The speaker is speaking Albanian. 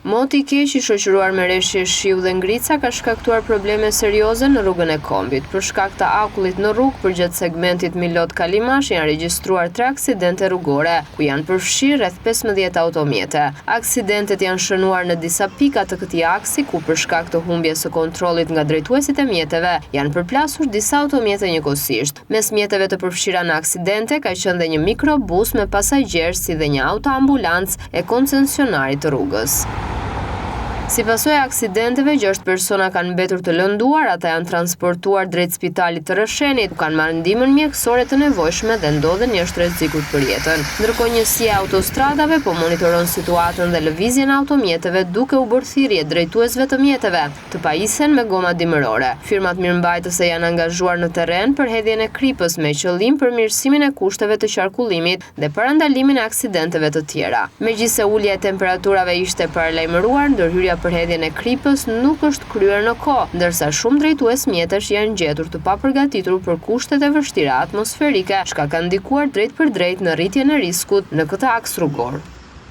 Moti i keq i shoqëruar me rreshje shiu dhe ngrica ka shkaktuar probleme serioze në rrugën e Kombit. Për shkak të akullit në rrugë përgjatë segmentit Milot Kalimash janë regjistruar 3 aksidente rrugore, ku janë përfshirë rreth 15 automjete. Aksidentet janë shënuar në disa pika të këtij aksi, ku për shkak të humbjes së kontrollit nga drejtuesit e mjeteve, janë përplasur disa automjete njëkohësisht. Mes mjeteve të përfshira në aksidente ka qenë dhe një mikrobus me pasagjerë si dhe një autoambulancë e koncesionarit të rrugës. Si pasojë e aksidenteve, 6 persona kanë mbetur të lënduar, ata janë transportuar drejt spitalit të Rrëshenit, ku kanë marrë ndihmën mjekësore të nevojshme dhe ndodhen jashtë rrezikut për jetën. Ndërkohë njësia e autostradave po monitoron situatën dhe lëvizjen e automjeteve duke u bërë thirrje drejtuesve të mjeteve të pajisen me goma dimërore. Firmat mirëmbajtëse janë angazhuar në terren për hedhjen e kripës me qëllim përmirësimin e kushteve të qarkullimit dhe parandalimin e aksidenteve të tjera. Megjithëse ulja e temperaturave ishte paralajmëruar, ndërhyrja për hedhjen e kripës nuk është kryer në kohë, ndërsa shumë drejtues mjetesh janë gjetur të papërgatitur për kushtet e vështira atmosferike, çka ka ndikuar drejt për drejt në rritjen e riskut në këtë aks rrugor.